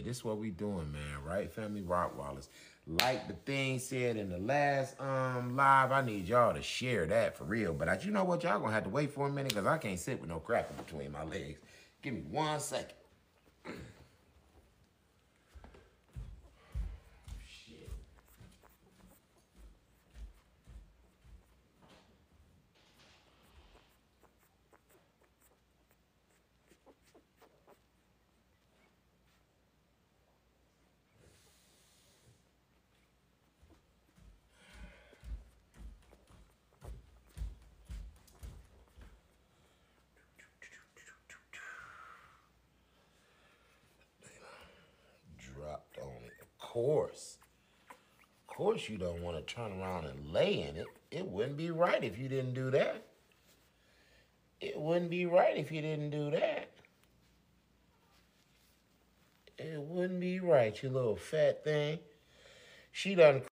Yeah, this is what we doing, man. Right, family Rottweilers. Like the thing said in the last live, I need y'all to share that for real. But you know what? Y'all gonna have to wait for a minute because I can't sit with no cracker between my legs. Give me 1 second. Shit. Dropped on it. Of course. Of course you don't want to turn around and lay in it. It wouldn't be right if you didn't do that. It wouldn't be right if you didn't do that. It wouldn't be right, you little fat thing. She done